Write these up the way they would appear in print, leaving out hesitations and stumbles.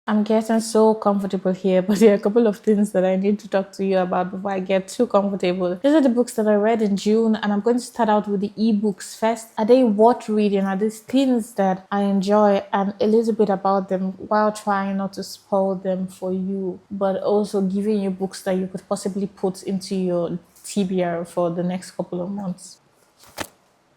I'm getting so comfortable here, but there are a couple of things that I need to talk to you about before I get too comfortable. These are the books that I read in June, and I'm going to start out with the ebooks first. Are they worth reading? Are these things that I enjoy, and a little bit about them while trying not to spoil them for you, but also giving you books that you could possibly put into your TBR for the next couple of months.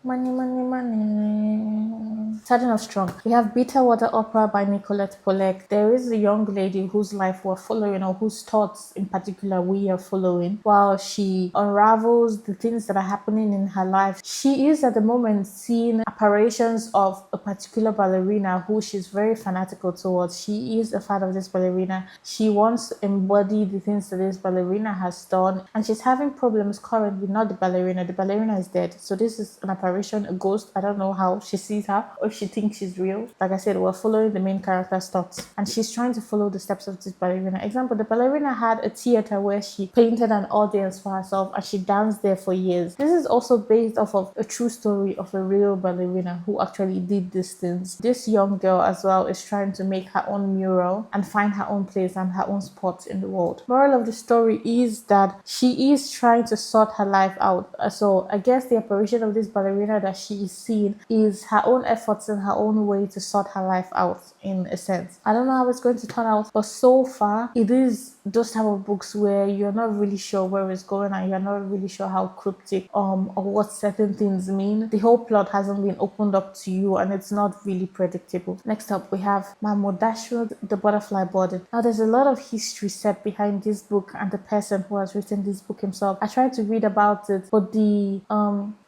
Money, money, money. Starting off strong. We have Bitter Water Opera by Nicolette Polek. There is a young lady whose life we're following, or whose thoughts in particular we are following, while she unravels the things that are happening in her life. She is at the moment seeing apparitions of a particular ballerina who she's very fanatical towards. She is a fan of this ballerina. She wants to embody the things that this ballerina has done, and she's having problems currently, not the ballerina. The ballerina is dead. So this is an apparition, a ghost. I don't know how she sees her or if she thinks she's real. Like I said, we're following the main character's thoughts, and she's trying to follow the steps of this ballerina. Example, the ballerina had a theater where she painted an audience for herself and she danced there for years. This is also based off of a true story of a real ballerina who actually did these things. This young girl as well is trying to make her own mural and find her own place and her own spot in the world. Moral of the story is that she is trying to sort her life out. So I guess the apparition of this ballerina that she is seeing is her own efforts in her own way to sort her life out, in a sense. I don't know how it's going to turn out, but so far it is those type of books where you're not really sure where it's going and you're not really sure how cryptic or what certain things mean. The whole plot hasn't been opened up to you and it's not really predictable. Next up, we have Mahmoud Dashwood, The Butterfly Burden. Now there's a lot of history set behind this book and the person who has written this book himself. I tried to read about it, but the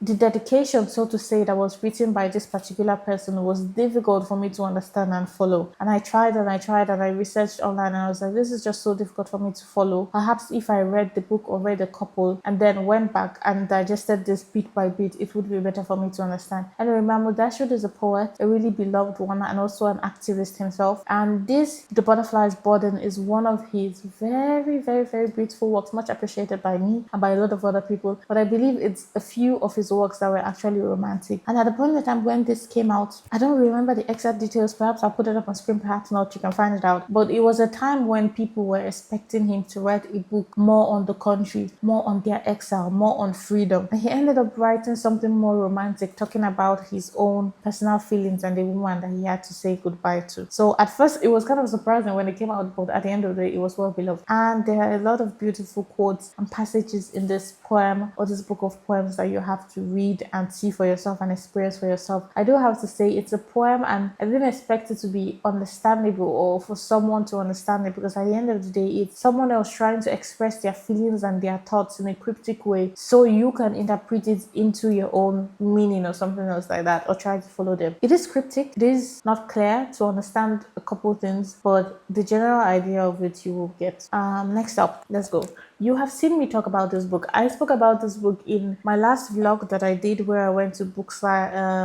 dedication, so to say, that was written by this particular person was difficult for me to understand and follow. And I tried and I researched online and I was like, this is just so difficult for me to follow. Perhaps if I read the book or read a couple and then went back and digested this bit by bit, it would be better for me to understand. Anyway, Mahmoud Dashwood is a poet, a really beloved one, and also an activist himself. And this, The Butterfly's Burden, is one of his very, very, very beautiful works, much appreciated by me and by a lot of other people. But I believe it's a few of his works that were actually romantic. And at the point in time when this came out, I don't remember the exact details. Perhaps I'll put it up on screen, perhaps not. You can find it out. But it was a time when people were expecting him to write a book more on the country, more on their exile, more on freedom. And he ended up writing something more romantic, talking about his own personal feelings and the woman that he had to say goodbye to. So at first, it was kind of surprising when it came out, but at the end of the day, it was well beloved. And there are a lot of beautiful quotes and passages in this poem or this book of poems that you have to read and see for yourself and experience for yourself. I do have to say it's a poem and I didn't expect it to be understandable or for someone to understand it, because at the end of the day, it's someone else trying to express their feelings and their thoughts in a cryptic way so you can interpret it into your own meaning or something else like that, or try to follow them. It is cryptic, it is not clear to understand a couple things, but the general idea of it you will get. Next up, let's go. You have seen me talk about this book. I spoke about this book in my last vlog that I did, where I went to Book Cycle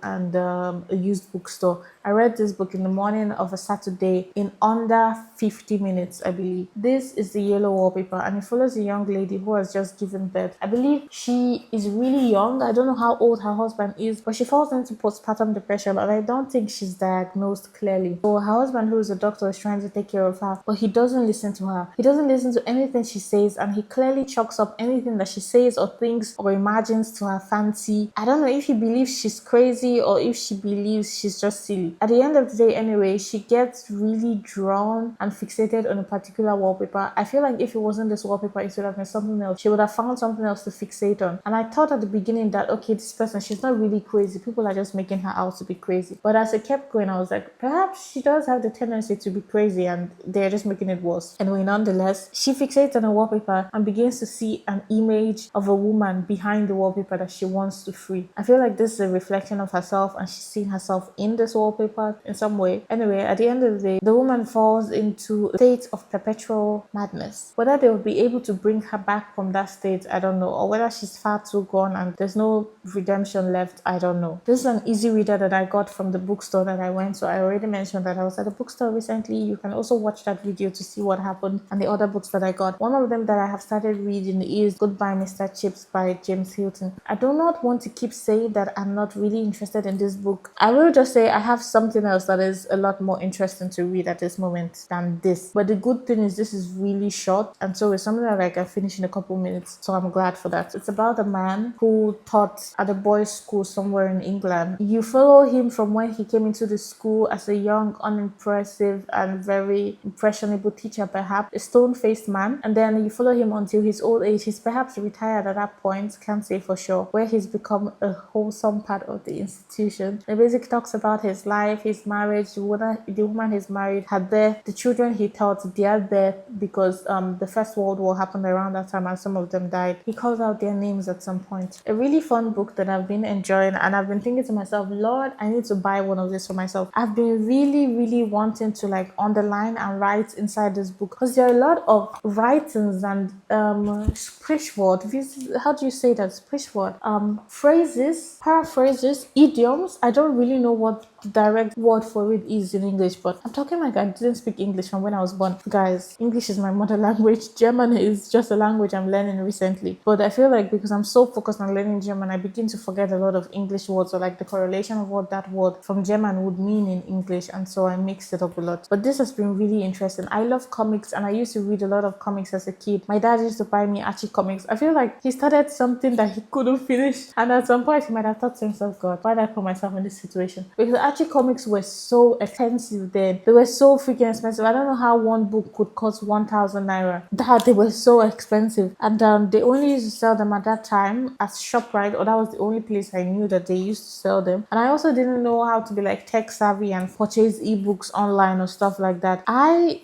and a used bookstore. I read this book in the morning of a Saturday in under 50 minutes, I believe. This is the yellow wallpaper, and it follows a young lady who has just given birth. I believe she is really young. I don't know how old her husband is, but she falls into postpartum depression, and I don't think she's diagnosed clearly. So her husband, who is a doctor, is trying to take care of her, but he doesn't listen to her. He doesn't listen to anything she says, and he clearly chalks up anything that she says or thinks or imagines to her fancy. I don't know if he believes she's crazy or if she believes she's just silly. At the end of the day, anyway, she gets really drawn and fixated on a particular wallpaper. I feel like if it wasn't this wallpaper, it would have been something else. She would have found something else to fixate on. And I thought at the beginning that, okay, this person, she's not really crazy. People are just making her out to be crazy. But as it kept going, I was like, perhaps she does have the tendency to be crazy and they're just making it worse. Anyway, nonetheless, she fixates on a wallpaper and begins to see an image of a woman behind the wallpaper that she wants to free. I feel like this is a reflection of herself and she's seeing herself in this wallpaper in some way. Anyway, at the end of the day, the woman falls into a state of perpetual madness. Whether they will be able to bring her back from that state, I don't know. Or whether she's far too gone and there's no redemption left, I don't know. This is an easy reader that I got from the bookstore that I went to. I already mentioned that I was at the bookstore recently. You can also watch that video to see what happened and the other other books that I got. One of them that I have started reading is Goodbye Mr. Chips by James Hilton. I do not want to keep saying that I'm not really interested in this book. I will just say I have something else that is a lot more interesting to read at this moment than this. But the good thing is this is really short, and so it's something that I can finish in a couple minutes. So I'm glad for that. It's about a man who taught at a boys' school somewhere in England. You follow him from when he came into the school as a young, unimpressive, and very impressionable teacher, perhaps a stone-faced man, and then you follow him until his old age. He's perhaps retired at that point, can't say for sure, where he's become a wholesome part of the institution. It basically talks about his life, his marriage, the woman he's married had there, the children he taught, their death, because the First World War happened around that time and some of them died. He calls out their names at some point. A really fun book that I've been enjoying, and I've been thinking to myself, Lord, I need to buy one of these for myself. I've been really wanting to like underline and write inside this book, because there are a lot of writings and sprichwort, how do you say that, sprichwort, phrases, paraphrases, idioms. I don't really know what the direct word for it is in English, but I'm talking like I didn't speak English from when I was born. Guys, English is my mother language. German is just a language I'm learning recently, but I feel like because I'm so focused on learning German, I begin to forget a lot of English words, or like the correlation of what that word from German would mean in English, and so I mixed it up a lot. But this has been really interesting. I love comics, and I used to read a lot of comics as a kid. My dad used to buy me Archie comics. I feel like he started something that he couldn't finish, and at some point he might have thought to himself, God, why did I put myself in this situation? Because Archie comics were so expensive then. They were so freaking expensive. I don't know how one book could cost 1,000 naira. That they were so expensive, and they only used to sell them at that time at ShopRite, or that was the only place I knew that they used to sell them. And I also didn't know how to be like tech savvy and purchase ebooks online or stuff like that. I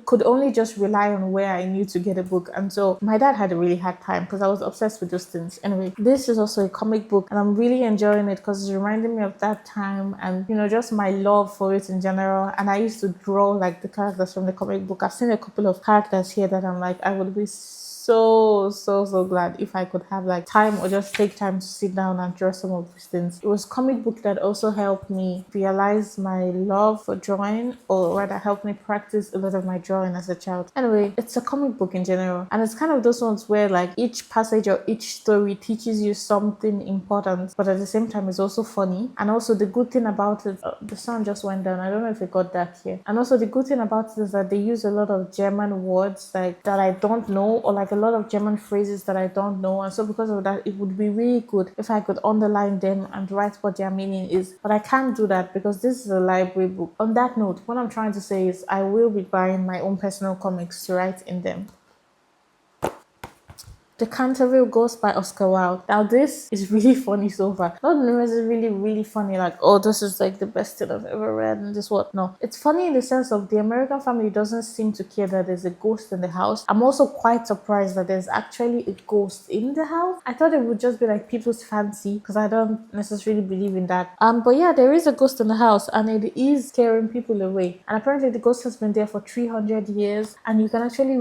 could only just rely on where I knew to get a book, and so my dad had a really hard time because I was obsessed with those things. Anyway, this is also a comic book, and I'm really enjoying it because it's reminding me of that time, and just my love for it in general. And I used to draw like the characters from the comic book. I've seen a couple of characters here that I'm like, I would be so glad if I could have like time, or just take time to sit down and draw some of these things. It was comic book that also helped me realize my love for drawing, or rather helped me practice a lot of my drawing as a child. Anyway, it's a comic book in general, and it's kind of those ones where like each passage or each story teaches you something important, but at the same time it's also funny. And also the good thing about it, the sun just went down, I don't know if it got dark here. And also the good thing about it is that they use a lot of German words like that I don't know, or like a lot of German phrases that I don't know, and so because of that it would be really good if I could underline them and write what their meaning is, but I can't do that because this is a library book. On that note, what I'm trying to say is I will be buying my own personal comics to write in them. The Canterville Ghost by Oscar Wilde. Now this is really funny so far. Not only is it really funny, like, oh, this is like the best thing I've ever read and this what. No, it's funny in the sense of the American family doesn't seem to care that there's a ghost in the house. I'm also quite surprised that there's actually a ghost in the house. I thought it would just be like people's fancy, because I don't necessarily believe in that. But yeah, there is a ghost in the house, and it is scaring people away. And apparently the ghost has been there for 300 years, and you can actually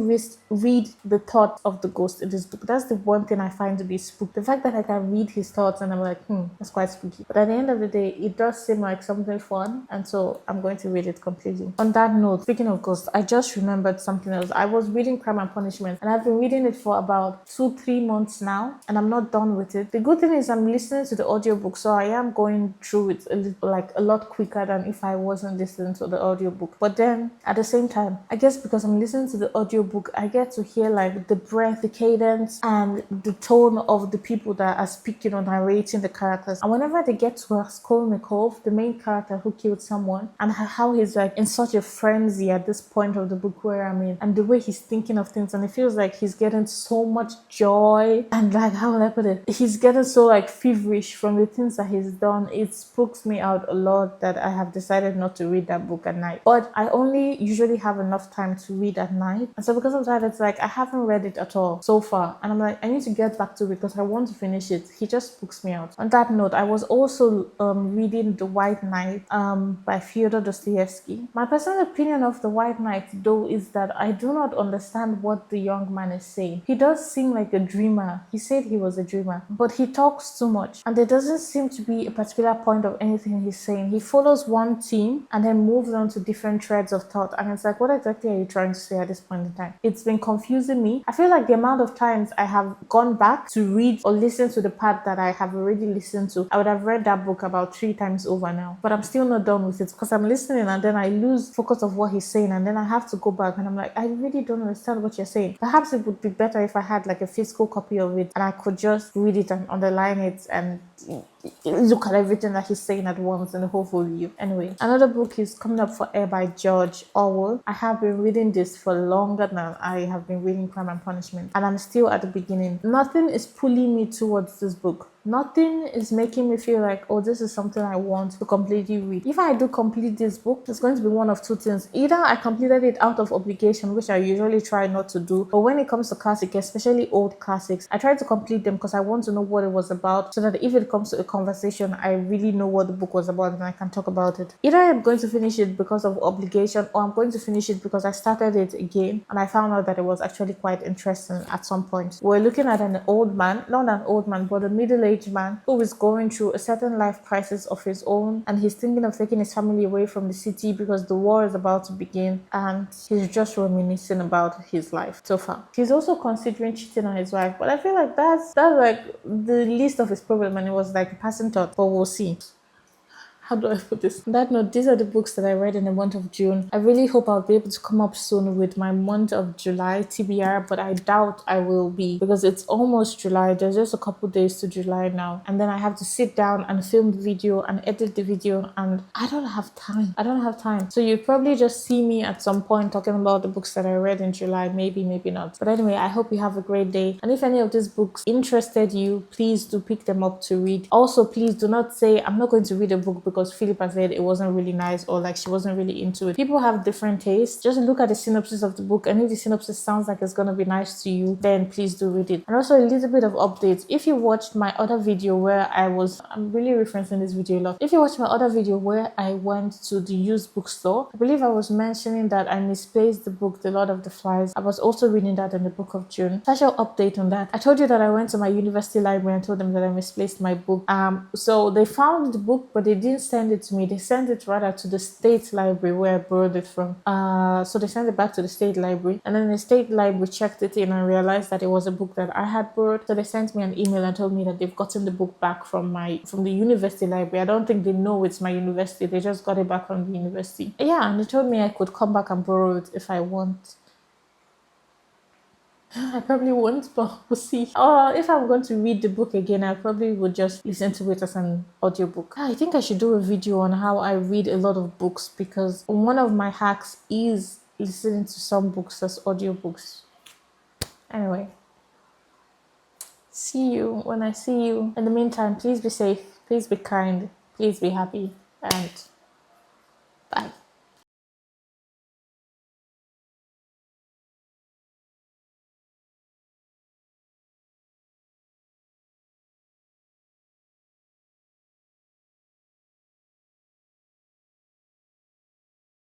read the thoughts of the ghost in this book. That's the one thing I find to be spooky. The fact that I can read his thoughts and I'm like, that's quite spooky. But at the end of the day, it does seem like something fun, and so I'm going to read it completely. On that note, speaking of ghosts, I just remembered something else. I was reading Crime and Punishment, and I've been reading it for about 2-3 months now, and I'm not done with it. The good thing is I'm listening to the audiobook, so I am going through it a lot quicker than if I wasn't listening to the audiobook. But then at the same time, I guess because I'm listening to the audiobook, I get to hear like the breath, the cadence, and the tone of the people that are speaking or narrating the characters. And whenever they get to Raskolnikov, the main character who killed someone, and how he's like in such a frenzy at this point of the book where I'm in, and the way he's thinking of things, and it feels like he's getting so much joy, and like, how will I put it? He's getting so like feverish from the things that he's done. It spooks me out a lot that I have decided not to read that book at night. But I only usually have enough time to read at night, and so because of that, it's like I haven't read it at all so far. and I'm like, I need to get back to it because I want to finish it. He just spooks me out. On that note, I was also reading The White Knight by Fyodor Dostoevsky. My personal opinion of The White Knight, though, is that I do not understand what the young man is saying. He does seem like a dreamer. He said he was a dreamer, but he talks too much, and there doesn't seem to be a particular point of anything he's saying. He follows one theme and then moves on to different threads of thought, and it's like, what exactly are you trying to say at this point in time? It's been confusing me. I feel like the amount of times I have gone back to read or listen to the part that I have already listened to, I would have read that book about 3 times over now, but I'm still not done with it because I'm listening and then I lose focus of what he's saying, and then I have to go back and I'm like, I really don't understand what you're saying. Perhaps it would be better if I had like a physical copy of it and I could just read it and underline it and look at everything that he's saying at once in the whole volume. Anyway, another book is Coming Up for Air by George Orwell. I have been reading this for longer than I have been reading Crime and Punishment, and I'm still at the beginning. Nothing is pulling me towards this book. Nothing is making me feel like, oh, this is something I want to completely read. If I do complete this book, it's going to be one of two things. Either I completed it out of obligation, which I usually try not to do, but when it comes to classics, especially old classics, I try to complete them because I want to know what it was about, so that if it comes to a conversation, I really know what the book was about and I can talk about it. Either I'm going to finish it because of obligation, or I'm going to finish it because I started it again and I found out that it was actually quite interesting at some point. We're looking at an old man, not an old man, but a middle-aged man who is going through a certain life crisis of his own, and he's thinking of taking his family away from the city because the war is about to begin, and he's just reminiscing about his life so far. He's also considering cheating on his wife, but I feel like that's like the least of his problem, and it was like a passing thought, but we'll see. How do I put this? On that note, these are the books that I read in the month of June. I really hope I'll be able to come up soon with my month of July TBR, but I doubt I will be because it's almost July. There's just a couple days to July now. And then I have to sit down and film the video and edit the video, and I don't have time. So you'll probably just see me at some point talking about the books that I read in July. Maybe, maybe not. But anyway, I hope you have a great day. And if any of these books interested you, please do pick them up to read. Also, please do not say, I'm not going to read a book because Philippa said it wasn't really nice or like she wasn't really into it. People have different tastes. Just look at the synopsis of the book, and if the synopsis sounds like it's going to be nice to you, then please do read it. And also a little bit of updates. If you watched my other video where I'm really referencing this video a lot. If you watched my other video where I went to the used bookstore, I believe I was mentioning that I misplaced the book The Lord of the Flies. I was also reading that in the book of June. Special update on that. I told you that I went to my university library and told them that I misplaced my book. So they found the book, but they didn't send it to me. They sent it rather to the state library where I borrowed it from. So they sent it back to the state library, and then the state library checked it in and realized that it was a book that I had borrowed. So they sent me an email and told me that they've gotten the book back from the university library. I don't think they know it's my university. They just got it back from the university. Yeah, and they told me I could come back and borrow it if I want. I probably won't, but we'll see. Or if I'm going to read the book again, I probably would just listen to it as an audiobook. I think I should do a video on how I read a lot of books, because one of my hacks is listening to some books as audiobooks. Anyway, see you when I see you. In the meantime, please be safe, please be kind, please be happy, and bye.